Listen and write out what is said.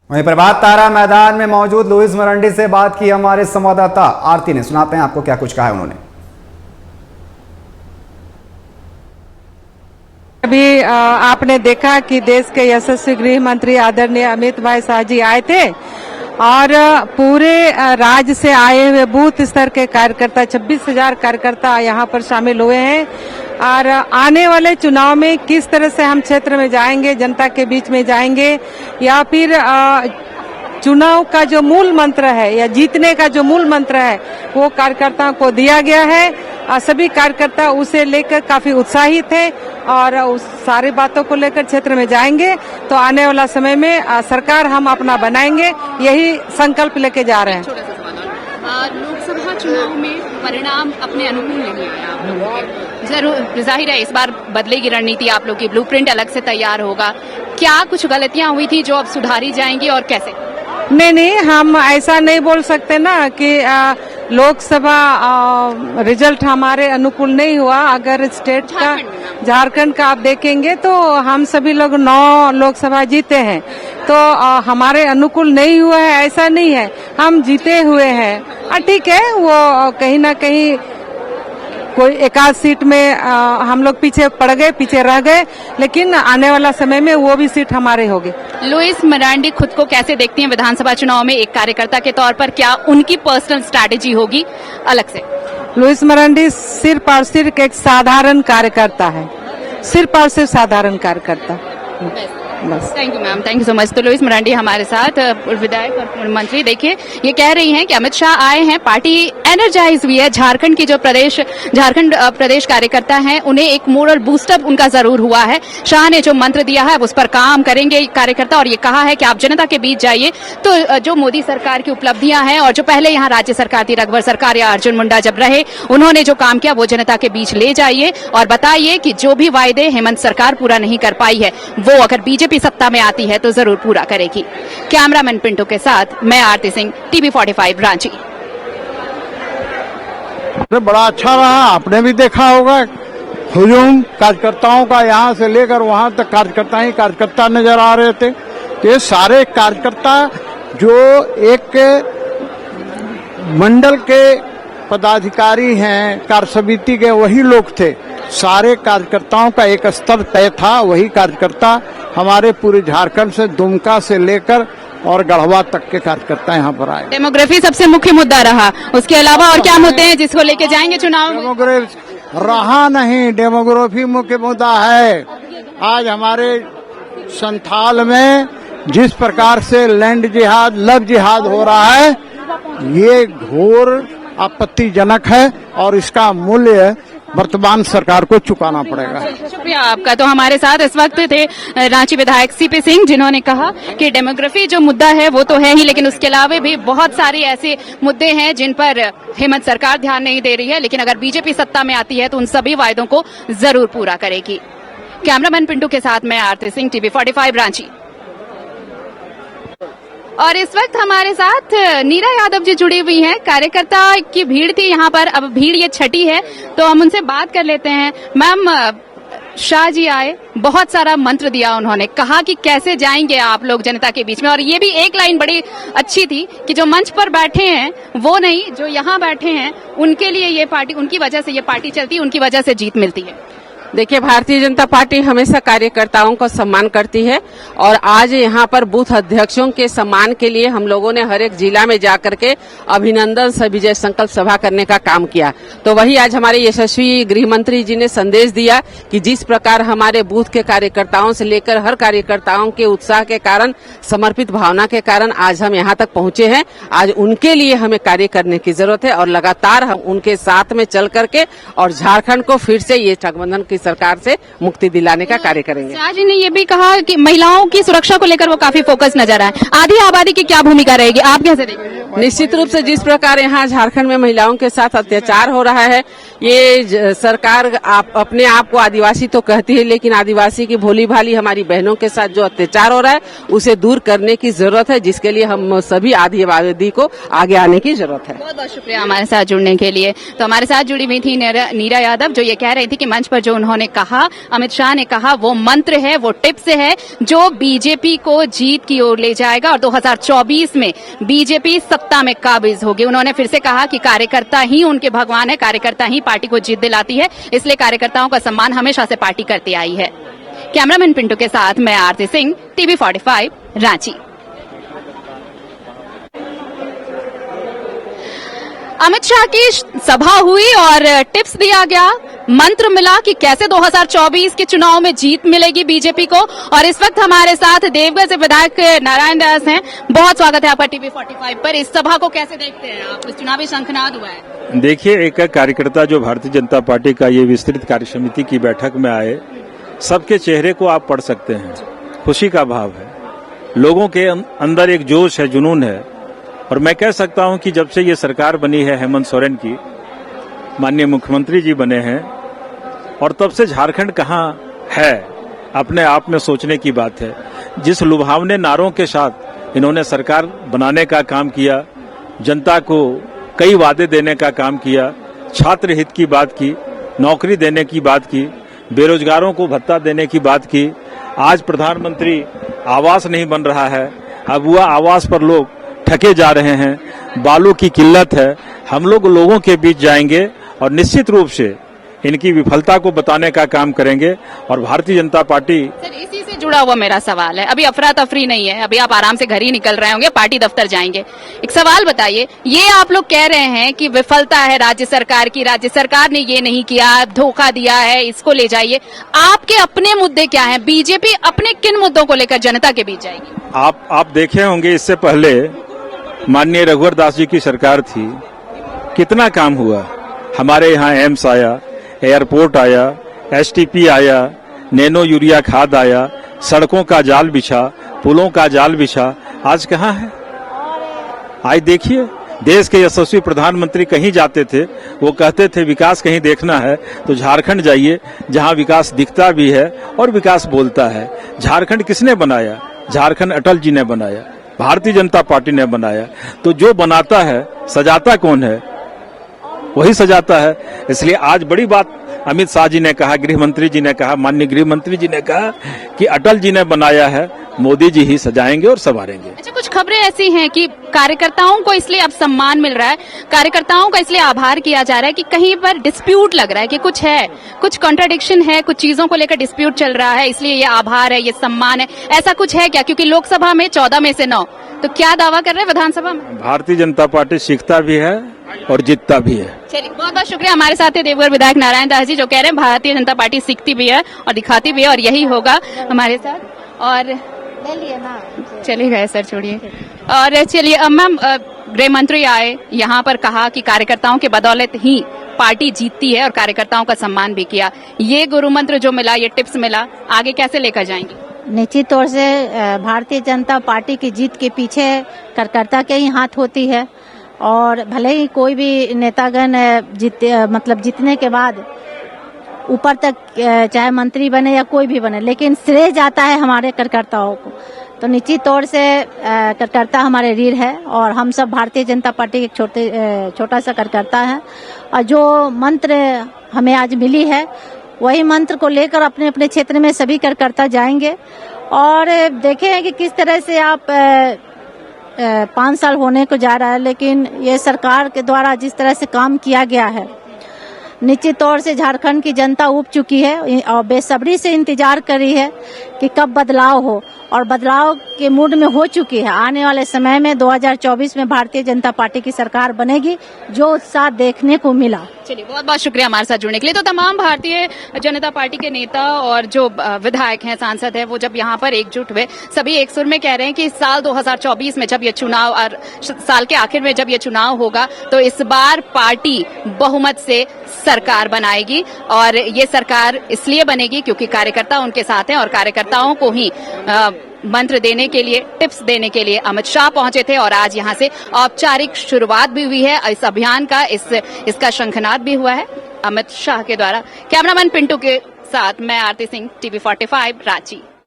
वहीं प्रभात तारा मैदान में मौजूद लुइस मरांडी से बात की हमारे संवाददाता आरती ने। सुनाते हैं आपको क्या कुछ कहा है उन्होंने। अभी आपने देखा कि देश के यशस्वी गृह मंत्री आदरणीय अमित भाई शाह जी आए थे और पूरे राज्य से आए हुए बूथ स्तर के कार्यकर्ता 26,000 कार्यकर्ता यहाँ पर शामिल हुए हैं। और आने वाले चुनाव में किस तरह से हम क्षेत्र में जाएंगे, जनता के बीच में जाएंगे, या फिर चुनाव का जो मूल मंत्र है या जीतने का जो मूल मंत्र है वो कार्यकर्ताओं को दिया गया है। सभी कार्यकर्ता उसे लेकर काफी उत्साहित है और उस सारी बातों को लेकर क्षेत्र में जाएंगे। तो आने वाला समय में सरकार हम अपना बनाएंगे, यही संकल्प लेके जा रहे हैं। लोकसभा चुनाव में परिणाम अपने अनुकूल नहीं आया आप लोगों के, जरूर जाहिर है इस बार बदलेगी रणनीति, आप लोग की ब्लूप्रिंट अलग से तैयार होगा। क्या कुछ गलतियां हुई थी जो अब सुधारी जाएंगी और कैसे? नहीं, हम ऐसा नहीं बोल सकते ना कि लोकसभा रिजल्ट हमारे अनुकूल नहीं हुआ। अगर स्टेट का झारखंड का आप देखेंगे तो हम सभी लोग 9 लोकसभा जीते हैं, तो हमारे अनुकूल नहीं हुआ है ऐसा नहीं है, हम जीते हुए हैं। ठीक है, वो कहीं ना कहीं कोई एकाध सीट में हम लोग पीछे पड़ गए, पीछे रह गए, लेकिन आने वाला समय में वो भी सीट हमारे होगी। लुइस मरांडी खुद को कैसे देखती हैं विधानसभा चुनाव में एक कार्यकर्ता के तौर पर? क्या उनकी पर्सनल स्ट्रैटेजी होगी अलग से? लुइस मरांडी सिर्फ और सिर्फ एक साधारण कार्यकर्ता है, सिर्फ और सिर्फ साधारण कार्यकर्ता बस। Thank you ma'am, thank you so much. तो लुइस मरांडी हमारे साथ विधायक और मंत्री। देखिए ये कह रही हैं कि अमित शाह आए हैं, पार्टी एनर्जाइज हुई है। झारखंड की जो झारखंड प्रदेश कार्यकर्ता हैं उन्हें एक मोरल बूस्टअप उनका जरूर हुआ है। शाह ने जो मंत्र दिया है उस पर काम करेंगे कार्यकर्ता, और ये कहा है कि आप जनता के बीच जाइए। तो जो मोदी सरकार की उपलब्धियां हैं और जो पहले यहाँ राज्य सरकार थी, रघुवर सरकार या अर्जुन मुंडा जब रहे, उन्होंने जो काम किया वो जनता के बीच ले जाइए और बताइए कि जो भी वायदे हेमंत सरकार पूरा नहीं कर पाई है वो अगर बीजेपी सत्ता में आती है तो जरूर पूरा करेगी। कैमरामैन पिंटू के साथ मैं आरती सिंह, टीवी 45 रांची। बड़ा अच्छा रहा, आपने भी देखा होगा हुजूम कार्यकर्ताओं का, यहाँ से लेकर वहां तक कार्यकर्ता ही कार्यकर्ता नजर आ रहे थे। ये सारे कार्यकर्ता जो एक मंडल के पदाधिकारी हैं, कार्य समिति के, वही लोग थे। सारे कार्यकर्ताओं का एक स्तर तय था, वही कार्यकर्ता हमारे पूरे झारखंड से, दुमका से लेकर और गढ़वा तक के कार्यकर्ता यहाँ पर आए। डेमोग्राफी सबसे मुख्य मुद्दा रहा, उसके अलावा और क्या मुद्दे हैं जिसको लेके जाएंगे चुनाव? डेमोग्राफी रहा नहीं, डेमोग्राफी मुख्य मुद्दा है। आज हमारे संथाल में जिस प्रकार से लैंड जिहाद, लव जिहाद हो रहा है, ये घोर आपत्तिजनक है और इसका मूल्य वर्तमान सरकार को चुकाना पड़ेगा। शुक्रिया आपका। तो हमारे साथ इस वक्त थे रांची विधायक सीपी सिंह, जिन्होंने कहा कि डेमोग्राफी जो मुद्दा है वो तो है ही, लेकिन उसके अलावा भी बहुत सारे ऐसे मुद्दे हैं जिन पर हेमंत सरकार ध्यान नहीं दे रही है, लेकिन अगर बीजेपी सत्ता में आती है तो उन सभी वायदों को जरूर पूरा करेगी। कैमरामैन पिंटू के साथ मैं आरती सिंह, टीवी 45 रांची। और इस वक्त हमारे साथ नीरा यादव जी जुड़ी हुई हैं। कार्यकर्ता की भीड़ थी यहाँ पर, अब भीड़ ये छठी है तो हम उनसे बात कर लेते हैं। मैम, शाह जी आए, बहुत सारा मंत्र दिया उन्होंने, कहा कि कैसे जाएंगे आप लोग जनता के बीच में, और ये भी एक लाइन बड़ी अच्छी थी कि जो मंच पर बैठे हैं वो नहीं, जो यहाँ बैठे हैं उनके लिए ये पार्टी, उनकी वजह से ये पार्टी चलती है, उनकी वजह से जीत मिलती है। देखिए, भारतीय जनता पार्टी हमेशा कार्यकर्ताओं का सम्मान करती है और आज यहाँ पर बूथ अध्यक्षों के सम्मान के लिए हम लोगों ने हर एक जिला में जाकर के अभिनंदन से विजय संकल्प सभा करने का काम किया। तो वही आज हमारे यशस्वी गृह मंत्री जी ने संदेश दिया कि जिस प्रकार हमारे बूथ के कार्यकर्ताओं से लेकर हर कार्यकर्ताओं के उत्साह के कारण, समर्पित भावना के कारण आज हम यहाँ तक पहुंचे हैं। आज उनके लिए हमें कार्य करने की जरूरत है और लगातार हम उनके साथ में चल करके और झारखंड को फिर से ये गठबंधन की सरकार से मुक्ति दिलाने का कार्य करेंगे। शाह जी ने ये भी कहा कि महिलाओं की सुरक्षा को लेकर वो काफी फोकस नजर आए। आधी आबादी की क्या भूमिका रहेगी, आप कैसे देखेंगे? निश्चित रूप से जिस प्रकार यहाँ झारखंड में महिलाओं के साथ अत्याचार हो रहा है, ये सरकार अपने आप को आदिवासी तो कहती है, लेकिन आदिवासी की भोली भाली हमारी बहनों के साथ जो अत्याचार हो रहा है उसे दूर करने की जरूरत है, जिसके लिए हम सभी आदिवासी को आगे आने की जरूरत है। बहुत बहुत शुक्रिया हमारे साथ जुड़ने के लिए। तो हमारे साथ जुड़ी हुई थी नीरा यादव, जो ये कह रही थी कि मंच पर जो उन्होंने कहा, अमित शाह ने कहा, वो मंत्र है, वो टिप्स है जो बीजेपी को जीत की ओर ले जाएगा और 2024 में बीजेपी सत्ता में काबिज होगी। उन्होंने फिर से कहा कि कार्यकर्ता ही उनके भगवान है, कार्यकर्ता ही पार्टी को जीत दिलाती है, इसलिए कार्यकर्ताओं का सम्मान हमेशा से पार्टी करती आई है। कैमरामैन पिंटू के साथ मैं आरती सिंह, टीवी 45 रांची। अमित शाह की सभा हुई और टिप्स दिया गया, मंत्र मिला कि कैसे 2024 के चुनाव में जीत मिलेगी बीजेपी को। और इस वक्त हमारे साथ देवघर से विधायक नारायण दास हैं। बहुत स्वागत है आपका टीवी 45 पर। इस सभा को कैसे देखते हैं आप? चुनावी शंखनाद हुआ है। देखिए, एक कार्यकर्ता जो भारतीय जनता पार्टी का ये विस्तृत कार्य समिति की बैठक में आए, सबके चेहरे को आप पढ़ सकते हैं, खुशी का भाव है, लोगों के अंदर एक जोश है, जुनून है। और मैं कह सकता हूं कि जब से ये सरकार बनी है हेमंत सोरेन की, माननीय मुख्यमंत्री जी बने हैं, और तब से झारखंड कहाँ है अपने आप में सोचने की बात है। जिस लुभावने नारों के साथ इन्होंने सरकार बनाने का काम किया, जनता को कई वादे देने का काम किया, छात्र हित की बात की, नौकरी देने की बात की, बेरोजगारों को भत्ता देने की बात की। आज प्रधानमंत्री आवास नहीं बन रहा है, अब वह आवास पर लोग ठके जा रहे हैं, बालू की किल्लत है। हम लोग लोगों के बीच जाएंगे और निश्चित रूप से इनकी विफलता को बताने का काम करेंगे। और भारतीय जनता पार्टी सर, इसी से जुड़ा हुआ मेरा सवाल है, अभी अफरा तफरी नहीं है, अभी आप आराम से घर ही निकल रहे होंगे, पार्टी दफ्तर जाएंगे। एक सवाल बताइए, ये आप लोग कह रहे हैं कि विफलता है राज्य सरकार की, राज्य सरकार ने ये नहीं किया, धोखा दिया है, इसको ले जाइए। आपके अपने मुद्दे क्या हैं? बीजेपी अपने किन मुद्दों को लेकर जनता के बीच जाएगी? आप देखे होंगे, इससे पहले माननीय रघुवर दास जी की सरकार थी, कितना काम हुआ। हमारे यहाँ एम्स आया, एयरपोर्ट आया, एसटीपी आया, नैनो यूरिया खाद आया, सड़कों का जाल बिछा, पुलों का जाल बिछा। आज कहाँ है? आज देखिए, देश के यशस्वी प्रधानमंत्री कहीं जाते थे, वो कहते थे विकास कहीं देखना है तो झारखंड जाइए, जहाँ विकास दिखता भी है और विकास बोलता है। झारखंड किसने बनाया? झारखंड अटल जी ने बनाया, भारतीय जनता पार्टी ने बनाया। तो जो बनाता है, सजाता कौन है? वही सजाता है। इसलिए आज बड़ी बात अमित शाह जी ने कहा, गृह मंत्री जी ने कहा, माननीय गृह मंत्री जी ने कहा कि अटल जी ने बनाया है, मोदी जी ही सजाएंगे और संवारेंगे। अच्छा, कुछ खबरें ऐसी हैं कि कार्यकर्ताओं को इसलिए अब सम्मान मिल रहा है, कार्यकर्ताओं का इसलिए आभार किया जा रहा है कि कहीं पर डिस्प्यूट लग रहा है कि कुछ है, कुछ कॉन्ट्राडिक्शन है, कुछ चीजों को लेकर डिस्प्यूट चल रहा है, इसलिए ये आभार है, ये सम्मान है। ऐसा कुछ है क्या? क्योंकि लोकसभा में 14 में से 9, तो क्या दावा कर रहे हैं विधानसभा में? भारतीय जनता पार्टी सीखता भी है और जीतता भी है। चलिए, बहुत बहुत शुक्रिया। हमारे साथ थे देवघर विधायक नारायण दास जी, जो कह रहे हैं भारतीय जनता पार्टी सीखती भी है और दिखाती भी है, और यही होगा हमारे साथ। और चलिए गए सर, छोड़िए। और चलिए मैम, गृह मंत्री आए, यहाँ पर कहा कि कार्यकर्ताओं के बदौलत ही पार्टी जीतती है और कार्यकर्ताओं का सम्मान भी किया। ये गुरु मंत्र जो मिला, ये टिप्स मिला, आगे कैसे लेकर जाएंगे? निश्चित तौर से भारतीय जनता पार्टी की जीत के पीछे कार्यकर्ता के ही हाथ होती है। और भले ही कोई भी नेतागण जीतने के बाद ऊपर तक चाहे मंत्री बने या कोई भी बने, लेकिन श्रेय जाता है हमारे कार्यकर्ताओं को। तो निश्चित तौर से कार्यकर्ता हमारे रीढ़ है और हम सब भारतीय जनता पार्टी के छोटा सा कार्यकर्ता है। और जो मंत्र हमें आज मिली है, वही मंत्र को लेकर अपने अपने क्षेत्र में सभी कार्यकर्ता जाएंगे और देखें कि किस तरह से आप 5 साल होने को जा रहा है, लेकिन ये सरकार के द्वारा जिस तरह से काम किया गया है, निश्चित तौर से झारखंड की जनता उब चुकी है और बेसब्री से इंतजार कर रही है कि कब बदलाव हो, और बदलाव के मूड में हो चुकी है। आने वाले समय में 2024 में भारतीय जनता पार्टी की सरकार बनेगी, जो उत्साह देखने को मिला। चलिए, बहुत बहुत शुक्रिया हमारे साथ जुड़ने के लिए। तो तमाम भारतीय जनता पार्टी के नेता और जो विधायक हैं, सांसद हैं, वो जब यहाँ पर एकजुट हुए, सभी एक सुर में कह रहे हैं कि साल 2024 में जब ये चुनाव और साल के आखिर में जब ये चुनाव होगा, तो इस बार पार्टी बहुमत से सरकार बनाएगी। और ये सरकार इसलिए बनेगी क्योंकि कार्यकर्ता उनके साथ हैं और कार्यकर्ताओं को ही मंत्र देने के लिए, टिप्स देने के लिए अमित शाह पहुंचे थे और आज यहां से औपचारिक शुरुआत भी हुई है इस अभियान का, इसका शंखनाद भी हुआ है अमित शाह के द्वारा। कैमरामैन पिंटू के साथ मैं आरती सिंह, TV45 रांची।